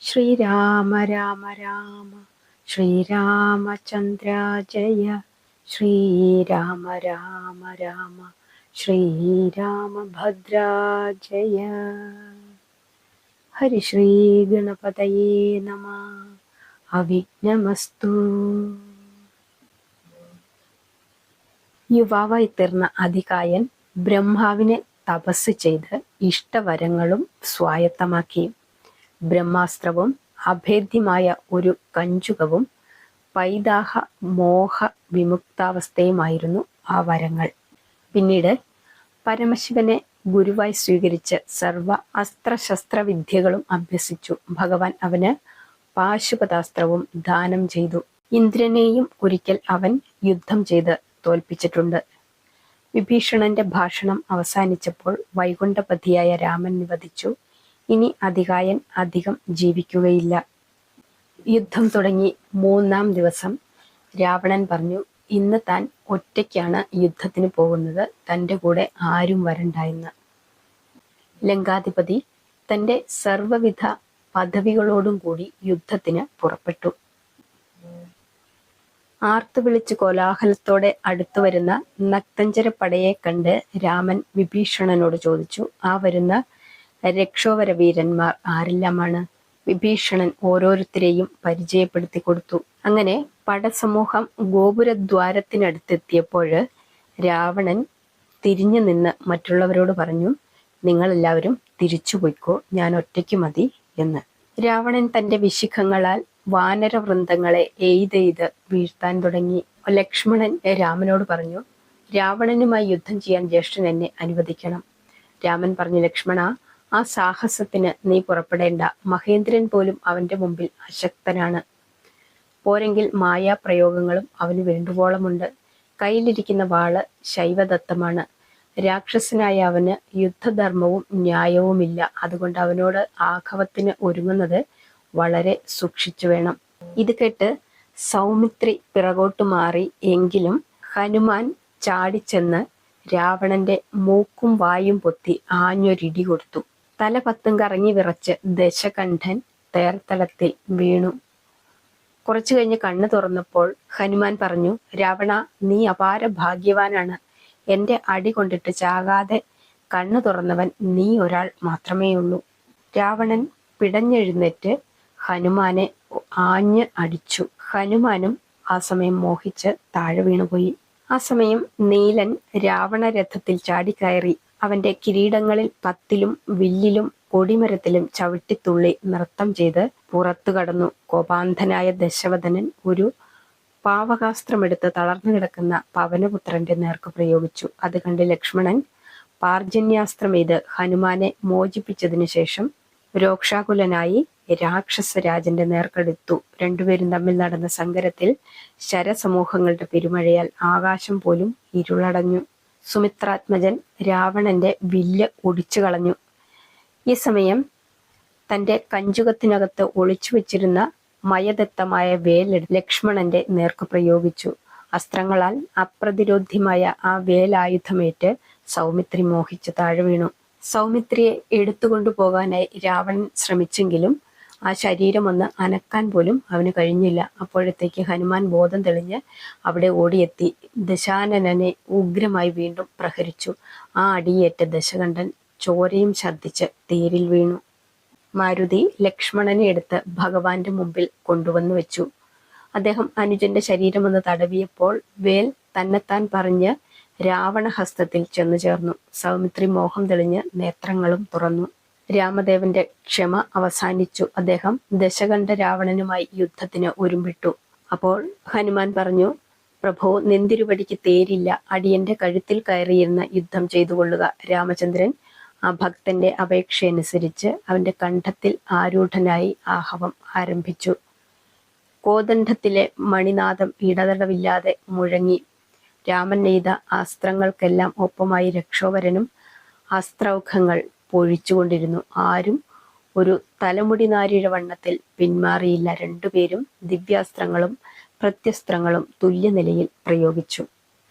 ശ്രീരാമ രാമ രാമ ശ്രീരാമചന്ദ്ര ജയ. ശ്രീരാമ രാമ രാമ ശ്രീരാമഭദ്ര ജയ. ഹരിശ്രീ ഗണപതയേ നമ. അവിഘ്നമസ്തു. യുവാവായി തീർന്ന അതികായൻ ബ്രഹ്മാവിനെ തപസ് ചെയ്ത് ഇഷ്ടവരങ്ങളും സ്വായത്തമാക്കി. ബ്രഹ്മാസ്ത്രവും അഭേദ്യമായ ഒരു കഞ്ചുകവും പൈതാഹ മോഹ വിമുക്താവസ്ഥയുമായിരുന്നു ആ വരങ്ങൾ. പിന്നീട് പരമശിവനെ ഗുരുവായി സ്വീകരിച്ച് സർവ അസ്ത്രശസ്ത്ര വിദ്യകളും അഭ്യസിച്ചു. ഭഗവാൻ അവന് പാശുപതാസ്ത്രവും ദാനം ചെയ്തു. ഇന്ദ്രനെയും ഒരിക്കൽ അവൻ യുദ്ധം ചെയ്ത് തോൽപ്പിച്ചിട്ടുണ്ട്. വിഭീഷണന്റെ ഭാഷണം അവസാനിച്ചപ്പോൾ വൈകുണ്ഠപതിയായ രാമൻ നിവദിച്ചു, ഇനി അതികായൻ അധികം ജീവിക്കുകയില്ല. യുദ്ധം തുടങ്ങി 3-ാം ദിവസം രാവണൻ പറഞ്ഞു, ഇന്ന് താൻ ഒറ്റയ്ക്കാണ് യുദ്ധത്തിന് പോകുന്നത്, തൻ്റെ കൂടെ ആരും വരണ്ട എന്ന്. ലങ്കാധിപതി തൻ്റെ സർവവിധ പദവികളോടും കൂടി യുദ്ധത്തിന് പുറപ്പെട്ടു. ആർത്തു വിളിച്ച് കോലാഹലത്തോടെ അടുത്തു വരുന്ന നക്തഞ്ചരപ്പടയെ കണ്ട് രാമൻ വിഭീഷണനോട് ചോദിച്ചു, ആ വരുന്ന രക്ഷോവര വീരന്മാർ ആരെല്ലാമാണ്? വിഭീഷണൻ ഓരോരുത്തരെയും പരിചയപ്പെടുത്തി കൊടുത്തു. അങ്ങനെ പടസമൂഹം ഗോപുരദ്വാരത്തിനടുത്തെത്തിയപ്പോൾ രാവണൻ തിരിഞ്ഞു നിന്ന് മറ്റുള്ളവരോട് പറഞ്ഞു, നിങ്ങളെല്ലാവരും തിരിച്ചു പൊയ്ക്കോ, ഞാൻ ഒറ്റയ്ക്ക് മതി എന്ന്. രാവണൻ തന്റെ വിശിഖങ്ങളാൽ വാനരവൃന്ദങ്ങളെ എയ്തെയ്ത് വീഴ്ത്താൻ തുടങ്ങി. ലക്ഷ്മണൻ രാമനോട് പറഞ്ഞു, രാവണനുമായി യുദ്ധം ചെയ്യാൻ ജ്യേഷ്ഠൻ എന്നെ അനുവദിക്കണം. രാമൻ പറഞ്ഞു, ലക്ഷ്മണ, ആ സാഹസത്തിന് നീ പുറപ്പെടേണ്ട. മഹേന്ദ്രൻ പോലും അവന്റെ മുമ്പിൽ അശക്തനാണ്. പോരെങ്കിൽ മായാപ്രയോഗങ്ങളും അവന് വേണ്ടുവോളമുണ്ട്. കയ്യിലിരിക്കുന്ന വാള് ശൈവദത്തമാണ്. രാക്ഷസനായ അവന് യുദ്ധധർമ്മവും ന്യായവുമില്ല. അതുകൊണ്ട് അവനോട് ആഘവത്തിന് ഒരുങ്ങുന്നത് വളരെ സൂക്ഷിച്ചു വേണം. ഇത് കേട്ട് സൗമിത്രി പിറകോട്ട് മാറി. എങ്കിലും ഹനുമാൻ ചാടിച്ചെന്ന് രാവണന്റെ മൂക്കും വായും പൊത്തി ആഞ്ഞൊരിടി കൊടുത്തു. തല പത്തും കറങ്ങി വിറച്ച് ദശകണ്ഠൻ തേർത്തലത്തിൽ വീണു. കുറച്ചു കഴിഞ്ഞ് കണ്ണു തുറന്നപ്പോൾ ഹനുമാൻ പറഞ്ഞു, രാവണ, നീ അപാര ഭാഗ്യവാനാണ്. എന്റെ അടി കൊണ്ടിട്ട് ചാകാതെ കണ്ണു തുറന്നവൻ നീ ഒരാൾ മാത്രമേയുള്ളൂ. രാവണൻ പിടഞ്ഞെഴുന്നേറ്റ് ഹനുമാനെ ആഞ്ഞ് അടിച്ചു. ഹനുമാനും ആ സമയം മോഹിച്ച് താഴെ വീണുപോയി. ആ സമയം നീലൻ രാവണരഥത്തിൽ ചാടിക്കയറി. അവന്റെ കിരീടങ്ങളിൽ 10ലും വില്ലിലും കൊടിമരത്തിലും ചവിട്ടിത്തുള്ളി നൃത്തം ചെയ്ത് പുറത്തു കടന്നു. കോപാന്ധനായ ദശവദനൻ ഒരു പാവകാസ്ത്രമെടുത്ത് തളർന്നു കിടക്കുന്ന പവനപുത്രന്റെ നേർക്ക് പ്രയോഗിച്ചു. അത് കണ്ട് ലക്ഷ്മണൻ പാർജന്യാസ്ത്രമെയ്ത് ഹനുമാനെ മോചിപ്പിച്ചതിനു ശേഷം രോക്ഷാകുലനായി രാക്ഷസരാജന്റെ നേർക്കെടുത്തു. രണ്ടുപേരും തമ്മിൽ നടന്ന സങ്കരത്തിൽ ശരസമൂഹങ്ങളുടെ പെരുമഴയാൽ ആകാശം പോലും ഇരുളടഞ്ഞു. സുമിത്രാത്മജൻ രാവണന്റെ വില്ല് ഒടിച്ചു കളഞ്ഞു. ഈ സമയം തന്റെ കഞ്ചുകത്തിനകത്ത് ഒളിച്ചു വെച്ചിരുന്ന മയദത്തമായ വേലെടുത്ത് ലക്ഷ്മണന്റെ നേർക്ക് പ്രയോഗിച്ചു. അസ്ത്രങ്ങളാൽ അപ്രതിരോധ്യമായ ആ വേലായുധമേറ്റ് സൗമിത്രി മോഹിച്ച് താഴെ വീണു. സൗമിത്രിയെ എടുത്തുകൊണ്ടു പോകാനായി രാവണൻ ശ്രമിച്ചെങ്കിലും ആ ശരീരമൊന്ന് അനക്കാൻ പോലും അവന് കഴിഞ്ഞില്ല. അപ്പോഴത്തേക്ക് ഹനുമാൻ ബോധം തെളിഞ്ഞ് അവിടെ ഓടിയെത്തി ദശാനനനെ ഉഗ്രമായി വീണ്ടും പ്രഹരിച്ചു. ആ അടിയേറ്റ് ദശകണ്ഠൻ ചോരയും ഛർദ്ദിച്ച് തേരിൽ വീണു. മാരുതി ലക്ഷ്മണനെ എടുത്ത് ഭഗവാന്റെ മുമ്പിൽ കൊണ്ടുവന്നു വെച്ചു. അദ്ദേഹം അനുജന്റെ ശരീരമൊന്ന് തടവിയപ്പോൾ വേൽ തന്നെത്താൻ പറഞ്ഞ് രാവണഹസ്തത്തിൽ ചെന്നു ചേർന്നു. സൗമിത്രി മോഹം തെളിഞ്ഞ് നേത്രങ്ങളും തുറന്നു. രാമദേവന്റെ ക്ഷമ അവസാനിച്ചു. അദ്ദേഹം ദശകണ്ഠ രാവണനുമായി യുദ്ധത്തിന് ഒരുമ്പിട്ടു. അപ്പോൾ ഹനുമാൻ പറഞ്ഞു, പ്രഭു, നിന്തിരുവടിക്ക് തേരില്ല. അടിയന്റെ കഴുത്തിൽ കയറിയിരുന്ന യുദ്ധം ചെയ്തു കൊള്ളുക. രാമചന്ദ്രൻ ആ ഭക്തന്റെ അപേക്ഷയനുസരിച്ച് അവന്റെ കണ്ഠത്തിൽ ആരൂഢനായി ആഹവം ആരംഭിച്ചു. കോദണ്ഡത്തിലെ മണിനാദം ഇടതടവില്ലാതെ മുഴങ്ങി. രാമൻ നെയ്ത അസ്ത്രങ്ങൾക്കെല്ലാം ഒപ്പമായി രക്ഷോവരനും അസ്ത്രൗഘങ്ങൾ പൊഴിച്ചുകൊണ്ടിരുന്നു. ആരും ഒരു തലമുടി നാരിഴ വണ്ണത്തിൽ പിന്മാറിയില്ല. രണ്ടുപേരും ദിവ്യാസ്ത്രങ്ങളും പ്രത്യസ്ത്രങ്ങളും തുല്യനിലയിൽ പ്രയോഗിച്ചു.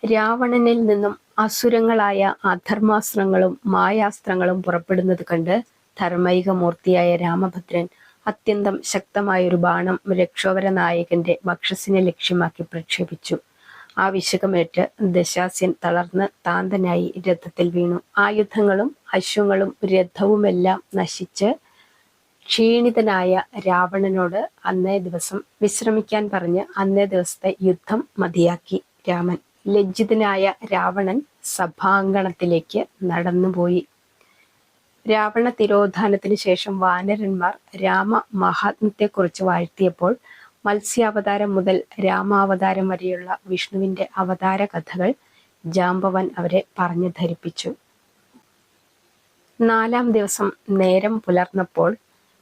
രാവണനിൽ നിന്നും അസുരങ്ങളായ അധർമാസ്ത്രങ്ങളും മായാസ്ത്രങ്ങളും പുറപ്പെടുന്നത് കണ്ട് ധർമ്മൈക മൂർത്തിയായ രാമഭദ്രൻ അത്യന്തം ശക്തമായൊരു ബാണം രക്ഷോവര നായകന്റെ വക്ഷസിനെ ലക്ഷ്യമാക്കി പ്രക്ഷേപിച്ചു. ആ വിശകമേറ്റ് ദശാസ്യൻ തളർന്ന് താന്തനായി രഥത്തിൽ വീണു. ആയുധങ്ങളും അശ്വങ്ങളും രഥവുമെല്ലാം നശിച്ച് ക്ഷീണിതനായ രാവണനോട് അന്നേ ദിവസം വിശ്രമിക്കാൻ പറഞ്ഞ് അന്നേ ദിവസത്തെ യുദ്ധം മതിയാക്കി രാമൻ. ലജ്ജിതനായ രാവണൻ സഭാങ്കണത്തിലേക്ക് നടന്നുപോയി. രാവണ തിരോധാനത്തിന് ശേഷം വാനരന്മാർ രാമ മഹാത്മ്യത്തെക്കുറിച്ച് വാഴ്ത്തിയപ്പോൾ മത്സ്യാവതാരം മുതൽ രാമാവതാരം വരെയുള്ള വിഷ്ണുവിന്റെ അവതാര കഥകൾ ജാംബവാൻ അവരെ പറഞ്ഞു ധരിപ്പിച്ചു. 4-ാം ദിവസം നേരം പുലർന്നപ്പോൾ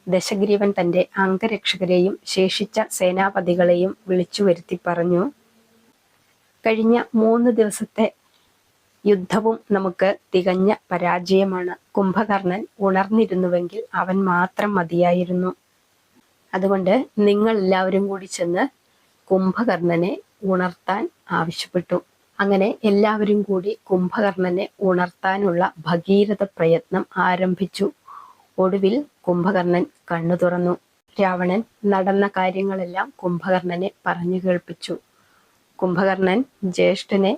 ദശഗ്രീവൻ തന്റെ അംഗരക്ഷകരെയും ശേഷിച്ച സേനാപതികളെയും വിളിച്ചു വരുത്തി പറഞ്ഞു, കഴിഞ്ഞ 3 ദിവസത്തെ യുദ്ധവും നമുക്ക് തികഞ്ഞ പരാജയമാണ്. കുംഭകർണൻ ഉണർന്നിരുന്നുവെങ്കിൽ അവൻ മാത്രം മതിയായിരുന്നു. അതുകൊണ്ട് നിങ്ങൾ എല്ലാവരും കൂടി ചെന്ന് കുംഭകർണനെ ഉണർത്താൻ ആവശ്യപ്പെട്ടു. അങ്ങനെ എല്ലാവരും കൂടി കുംഭകർണനെ ഉണർത്താനുള്ള ഭഗീരഥ പ്രയത്നം ആരംഭിച്ചു. ഒടുവിൽ കുംഭകർണൻ കണ്ണു തുറന്നു. രാവണൻ നടന്ന കാര്യങ്ങളെല്ലാം കുംഭകർണനെ പറഞ്ഞു കേൾപ്പിച്ചു. കുംഭകർണൻ ജ്യേഷ്ഠനെ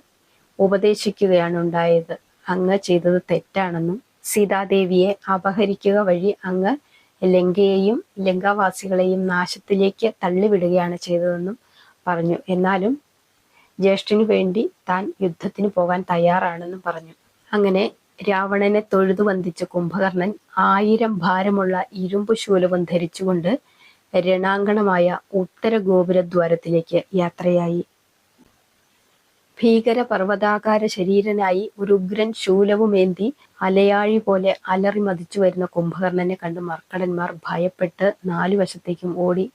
ഉപദേശിക്കുകയാണ് ഉണ്ടായത്. അങ്ങ് ചെയ്തത് തെറ്റാണെന്നും സീതാദേവിയെ അപഹരിക്കുക വഴി അങ്ങ് ലങ്കയെയും ലങ്കാവാസികളെയും നാശത്തിലേക്ക് തള്ളിവിടുകയാണ് ചെയ്തതെന്നും പറഞ്ഞു. എന്നാലും ജ്യേഷ്ഠനു വേണ്ടി താൻ യുദ്ധത്തിന് പോകാൻ തയ്യാറാണെന്നും പറഞ്ഞു. അങ്ങനെ രാവണനെ തൊഴുതു വന്ദിച്ച കുംഭകർണൻ 1000 ഭാരമുള്ള ഇരുമ്പു ശൂലവും ധരിച്ചുകൊണ്ട് രണാങ്കണമായ ഉത്തര ഗോപുരദ്വാരത്തിലേക്ക് യാത്രയായി. ഭീകര പർവ്വതാകാര ശരീരനായി ഒരു ഉഗ്രൻ ശൂലവുമേന്തി അലയാഴി പോലെ അലറി മതിച്ചു വരുന്ന കുംഭകർണനെ കണ്ട് മർക്കടന്മാർ ഭയപ്പെട്ട് 4 വശത്തേക്കും ഓടി.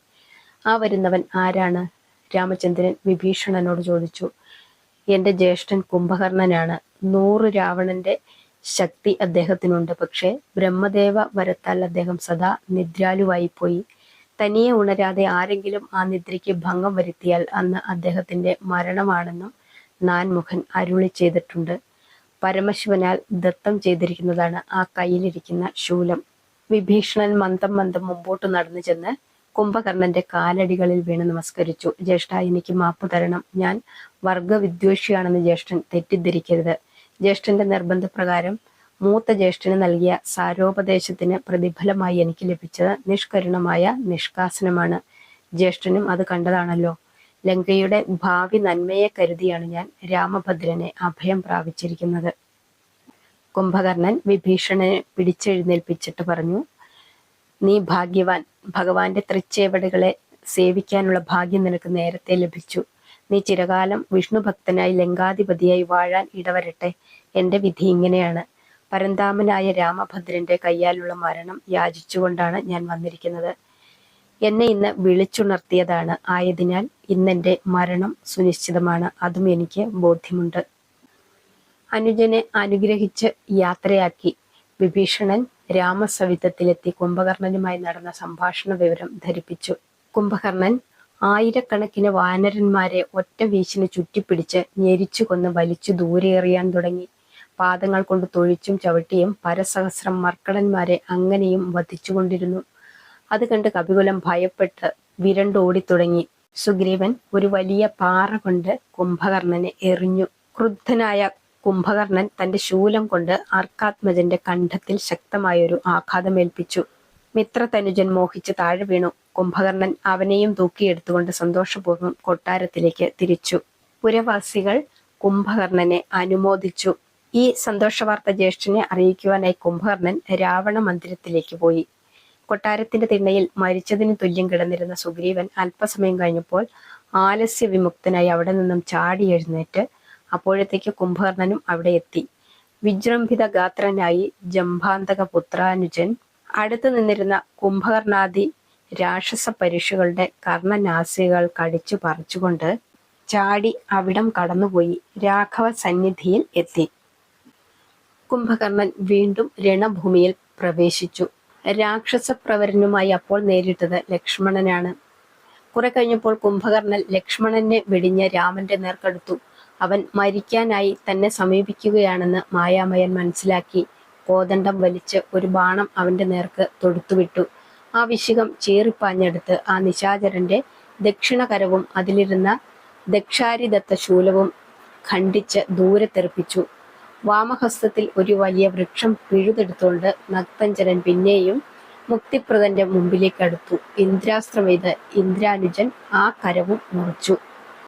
ആ വരുന്നവൻ ആരാണ്? രാമചന്ദ്രൻ വിഭീഷണനോട് ചോദിച്ചു. എന്റെ ജ്യേഷ്ഠൻ കുംഭകർണനാണ്. 100 രാവണന്റെ ശക്തി അദ്ദേഹത്തിനുണ്ട്. പക്ഷേ ബ്രഹ്മദേവ വരത്താൽ അദ്ദേഹം സദാ നിദ്രാലുവായിപ്പോയി. തനിയെ ഉണരാതെ ആരെങ്കിലും ആ നിദ്രയ്ക്ക് ഭംഗം വരുത്തിയാൽ അന്ന് അദ്ദേഹത്തിന്റെ മരണമാണെന്നും നാൻമുഖൻ അരുളി ചെയ്തിട്ടുണ്ട്. പരമശിവനാൽ ദത്തം ചെയ്തിരിക്കുന്നതാണ് ആ കയ്യിലിരിക്കുന്ന ശൂലം. വിഭീഷണൻ മന്ദം മുമ്പോട്ട് നടന്നു ചെന്ന് കുംഭകർണന്റെ കാലടികളിൽ വീണ് നമസ്കരിച്ചു. ജ്യേഷ്ഠ, എനിക്ക് മാപ്പ് തരണം. ഞാൻ വർഗവിദ്വേഷിയാണെന്ന് ജ്യേഷ്ഠൻ തെറ്റിദ്ധരിക്കരുത്. ജ്യേഷ്ഠന്റെ നിർബന്ധപ്രകാരം മൂത്ത ജ്യേഷ്ഠന് നൽകിയ സാരോപദേശത്തിന് പ്രതിഫലമായി എനിക്ക് ലഭിച്ചത് നിഷ്കരുണമായ നിഷ്കാസനമാണ്. ജ്യേഷ്ഠനും അത് കണ്ടതാണല്ലോ. ലങ്കയുടെ ഭാവി നന്മയെ കരുതിയാണ് ഞാൻ രാമഭദ്രനെ അഭയം പ്രാപിച്ചിരിക്കുന്നത്. കുംഭകർണൻ വിഭീഷണനെ പിടിച്ചെഴുന്നേൽപ്പിച്ചിട്ട് പറഞ്ഞു, നീ ഭാഗ്യവാൻ. ഭഗവാന്റെ തൃച്ചേവടുകളെ സേവിക്കാനുള്ള ഭാഗ്യം നിനക്ക് നേരത്തെ ലഭിച്ചു. നീ ചിരകാലം വിഷ്ണു ഭക്തനായി ലങ്കാധിപതിയായി വാഴാൻ ഇടവരട്ടെ. എന്റെ വിധി ഇങ്ങനെയാണ്. പരന്താമനായ രാമഭദ്രന്റെ കയ്യാലുള്ള മരണം യാചിച്ചുകൊണ്ടാണ് ഞാൻ വന്നിരിക്കുന്നത്. എന്നെ ഇന്ന് വിളിച്ചുണർത്തിയതാണ്. ആയതിനാൽ ഇന്നെന്റെ മരണം സുനിശ്ചിതമാണ്. അതും എനിക്ക് ബോധ്യമുണ്ട്. അനുജനെ അനുഗ്രഹിച്ച് യാത്രയാക്കി വിഭീഷണൻ രാമസവിധത്തിലെത്തി കുംഭകർണനുമായി നടന്ന സംഭാഷണ വിവരം ധരിപ്പിച്ചു. കുംഭകർണൻ ആയിരക്കണക്കിന് വാനരന്മാരെ ഒറ്റ വീശിന് ചുറ്റിപ്പിടിച്ച് ഞെരിച്ചു കൊന്ന് വലിച്ചു ദൂരെ എറിയാൻ തുടങ്ങി. പാദങ്ങൾ കൊണ്ട് തൊഴിച്ചും ചവിട്ടിയും പരസഹസ്രം മർക്കടന്മാരെ അങ്ങനെയും വധിച്ചുകൊണ്ടിരുന്നു. അത് കണ്ട് കപികുലം ഭയപ്പെട്ട് വിരണ്ടോടി തുടങ്ങി. സുഗ്രീവൻ ഒരു വലിയ പാറ കൊണ്ട് കുംഭകർണനെ എറിഞ്ഞു. ക്രുദ്ധനായ കുംഭകർണൻ തന്റെ ശൂലം കൊണ്ട് അർക്കാത്മജന്റെ കണ്ഠത്തിൽ ശക്തമായൊരു ആഘാതമേൽപ്പിച്ചു. മിത്രതനുജൻ മോഹിച്ച് താഴെ വീണു. കുംഭകർണൻ അവനെയും തൂക്കിയെടുത്തുകൊണ്ട് സന്തോഷപൂർവ്വം കൊട്ടാരത്തിലേക്ക് തിരിച്ചു. പുരവാസികൾ കുംഭകർണനെ അനുമോദിച്ചു. ഈ സന്തോഷവാർത്ത ജ്യേഷ്ഠനെ അറിയിക്കുവാനായി കുംഭകർണൻ രാവണ മന്ദിരത്തിലേക്ക് പോയി. കൊട്ടാരത്തിന്റെ തിണ്ണയിൽ മരിച്ചതിന് തുല്യം കിടന്നിരുന്ന സുഗ്രീവൻ അല്പസമയം കഴിഞ്ഞപ്പോൾ ആലസ്യ വിമുക്തനായി അവിടെ നിന്നും ചാടി എഴുന്നേറ്റ് അപ്പോഴത്തേക്ക് കുംഭകർണനും അവിടെ എത്തി. വിജൃംഭിത ഗാത്രനായി ജംഭാന്തക പുത്രാനുജൻ അടുത്തു നിന്നിരുന്ന കുംഭകർണാദി രാക്ഷസ പരീക്ഷകളുടെ കർണനാസികൾ കടിച്ചു പറിച്ചുകൊണ്ട് ചാടി അവിടം കടന്നുപോയി രാഘവ സന്നിധിയിൽ എത്തി. കുംഭകർണൻ വീണ്ടും രണഭൂമിയിൽ പ്രവേശിച്ചു. രാക്ഷസപ്രവരനുമായി അപ്പോൾ നേരിട്ടത് ലക്ഷ്മണനാണ്. കുറെ കഴിഞ്ഞപ്പോൾ കുംഭകർണൻ ലക്ഷ്മണനെ വെടിഞ്ഞ് രാമന്റെ നേർക്കടുത്തു. അവൻ മരിക്കാനായി തന്നെ സമീപിക്കുകയാണെന്ന് മായാമയൻ മനസ്സിലാക്കി. കോദണ്ഡം വലിച്ച് ഒരു ബാണം അവന്റെ നേർക്ക് തൊടുത്തുവിട്ടു. ആ വിശിഖം ചീറിപ്പാഞ്ഞെടുത്ത് ആ നിശാചരന്റെ ദക്ഷിണകരവും അതിലിരുന്ന ദക്ഷാരിദത്ത ശൂലവും ഖണ്ഡിച്ച് ദൂരെ തെറിപ്പിച്ചു. വാമഹസ്തത്തിൽ ഒരു വലിയ വൃക്ഷം പിഴുതെടുത്തുകൊണ്ട് നക്തഞ്ചരൻ പിന്നെയും മുക്തിപ്രദന്റെ മുമ്പിലേക്ക് അടുത്തു. ഇന്ദ്രാസ്ത്രമെയ്ത് ഇന്ദ്രാനുജൻ ആ കരവും മുറിച്ചു.